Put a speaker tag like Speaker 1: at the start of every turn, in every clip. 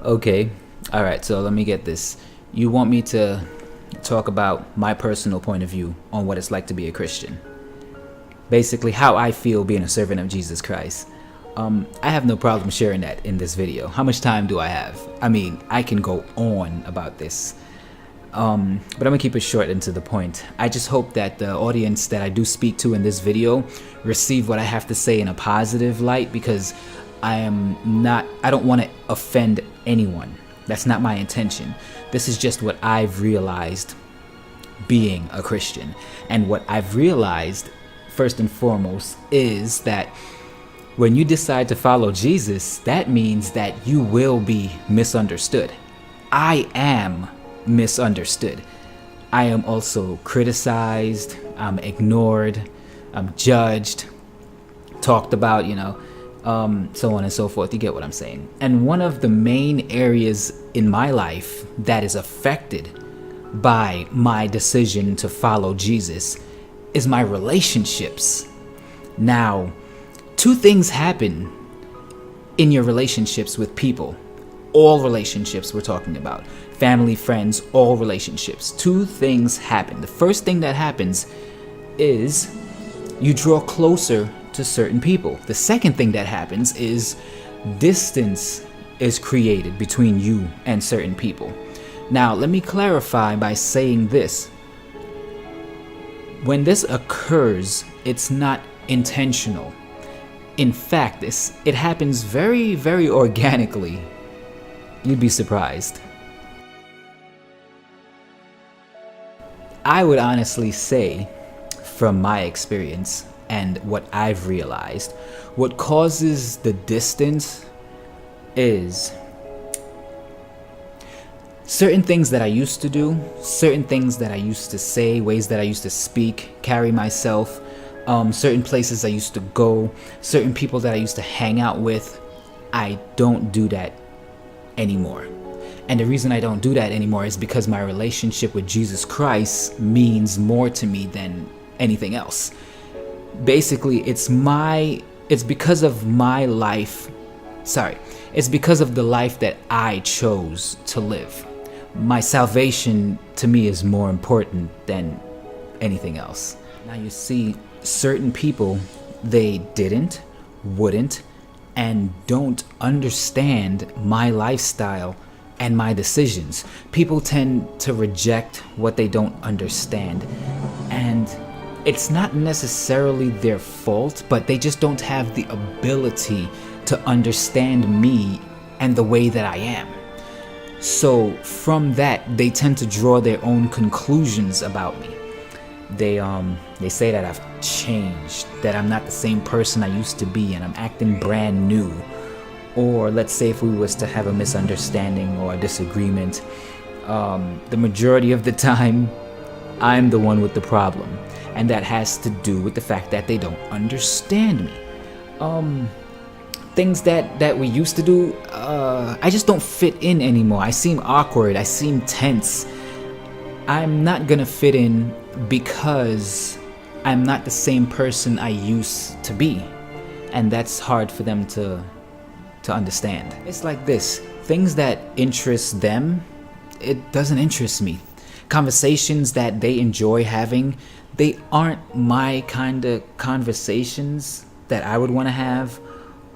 Speaker 1: Okay, all right, so let me get this. You want me to talk about my personal point of view on what it's like to be a Christian? Basically, how I feel being a servant of Jesus Christ. I have no problem sharing that in this video. How much time do I have? I mean, I can go on about this. But I'm gonna keep it short and to the point. I just hope that the audience that I do speak to in this video receive what I have to say in a positive light, because I don't want to offend anyone. That's not my intention. This is just what I've realized being a Christian. And what I've realized, first and foremost, is that when you decide to follow Jesus, that means that you will be misunderstood. I am misunderstood. I am also criticized, I'm ignored, I'm judged, talked about, so on and so forth. You get what I'm saying. And one of the main areas in my life that is affected by my decision to follow Jesus is my relationships. Now, two things happen in your relationships with people. All relationships we're talking about. Family, friends, all relationships. Two things happen. The first thing that happens is you draw closer to certain people. The second thing that happens is distance is created between you and certain people. Now, let me clarify by saying this. When this occurs, it's not intentional. In fact, it happens very, very organically. You'd be surprised. I would honestly say, from my experience and what I've realized, what causes the distance is certain things that I used to do, certain things that I used to say, ways that I used to speak, carry myself, certain places I used to go, certain people that I used to hang out with. I don't do that anymore. And the reason I don't do that anymore is because my relationship with Jesus Christ means more to me than anything else. Basically, it's because of my life. It's because of the life that I chose to live. My salvation to me is more important than anything else. Now you see, certain people, they wouldn't, and don't understand my lifestyle and my decisions. People tend to reject what they don't understand, and it's not necessarily their fault, but they just don't have the ability to understand me and the way that I am. So from that, they tend to draw their own conclusions about me. They say that I've changed, that I'm not the same person I used to be, and I'm acting brand new. Or let's say if we was to have a misunderstanding or a disagreement, the majority of the time, I'm the one with the problem. And that has to do with the fact that they don't understand me. Things that we used to do, I just don't fit in anymore. I seem awkward, I seem tense. I'm not gonna fit in because I'm not the same person I used to be. And that's hard for them to understand. It's like this, things that interest them, it doesn't interest me. Conversations that they enjoy having, they aren't my kind of conversations that I would want to have.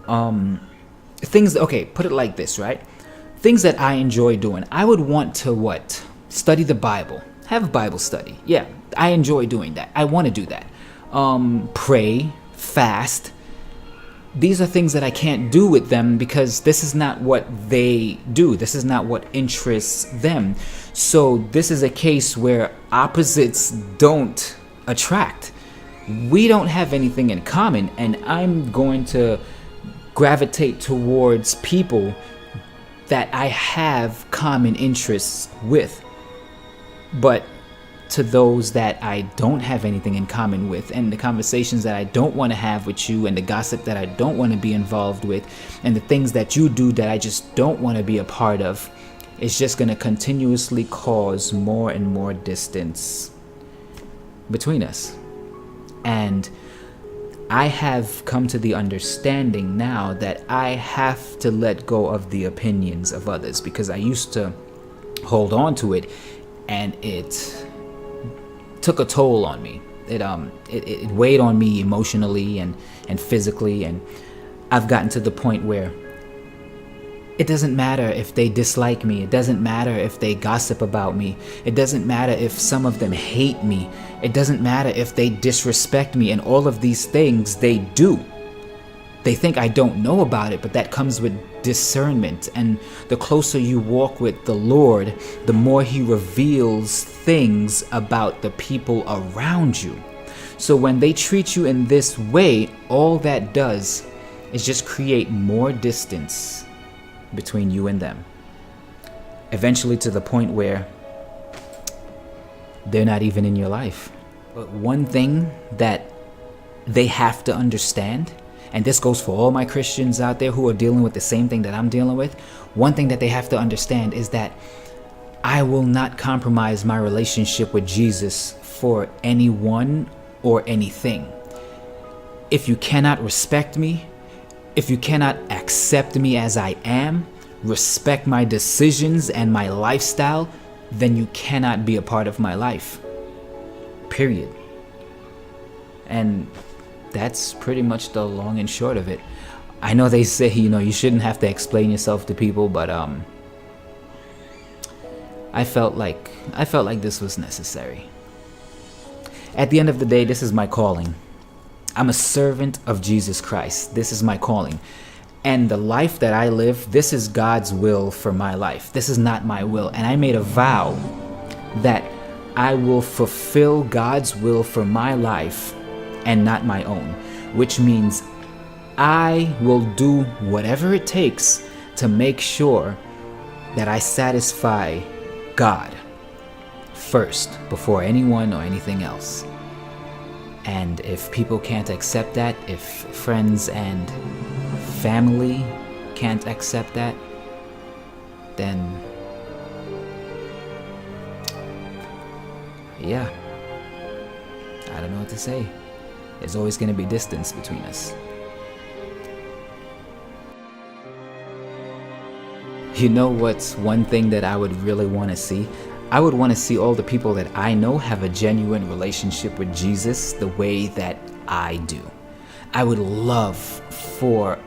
Speaker 1: Okay, put it like this, right? Things that I enjoy doing, I would want to study the Bible, have a Bible study. Yeah, I enjoy doing that. I want to do that. Pray, fast. These are things that I can't do with them because this is not what they do. This is not what interests them. So this is a case where opposites don't attract. We don't have anything in common, and I'm going to gravitate towards people that I have common interests with. But to those that I don't have anything in common with, and the conversations that I don't want to have with you, and the gossip that I don't want to be involved with, and the things that you do that I just don't want to be a part of, it's just going to continuously cause more and more distance between us. And I have come to the understanding now that I have to let go of the opinions of others, because I used to hold on to it and it took a toll on me. It weighed on me emotionally and physically, and I've gotten to the point where it doesn't matter if they dislike me. It doesn't matter if they gossip about me. It doesn't matter if some of them hate me. It doesn't matter if they disrespect me, and all of these things they do. They think I don't know about it, but that comes with discernment. And the closer you walk with the Lord, the more He reveals things about the people around you. So when they treat you in this way, all that does is just create more distance between you and them. Eventually to the point where they're not even in your life. But one thing that they have to understand, and this goes for all my Christians out there who are dealing with the same thing that I'm dealing with, one thing that they have to understand is that I will not compromise my relationship with Jesus for anyone or anything. If you cannot respect me, if you cannot accept me as I am, respect my decisions and my lifestyle, then you cannot be a part of my life. Period. And that's pretty much the long and short of it. I know they say, you shouldn't have to explain yourself to people, but I felt like this was necessary. At the end of the day, this is my calling. I'm a servant of Jesus Christ. This is my calling. And the life that I live, this is God's will for my life. This is not my will. And I made a vow that I will fulfill God's will for my life and not my own, which means I will do whatever it takes to make sure that I satisfy God first before anyone or anything else. And if people can't accept that, if friends and family can't accept that, then yeah, I don't know what to say. There's always going to be distance between us. You know what's one thing that I would really want to see? I would want to see all the people that I know have a genuine relationship with Jesus the way that I do. I would love for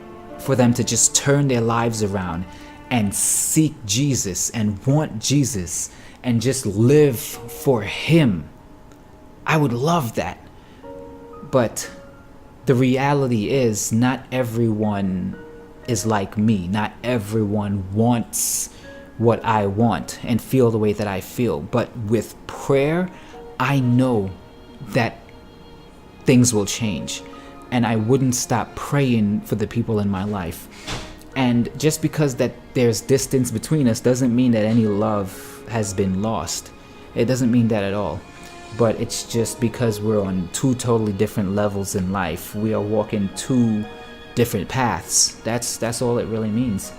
Speaker 1: them to just turn their lives around and seek Jesus and want Jesus and just live for Him. I would love that. But the reality is, not everyone is like me. Not everyone wants what I want and feel the way that I feel. But with prayer, I know that things will change. And I wouldn't stop praying for the people in my life. And just because that there's distance between us doesn't mean that any love has been lost. It doesn't mean that at all. But it's just because we're on two totally different levels in life. We are walking two different paths. That's all it really means.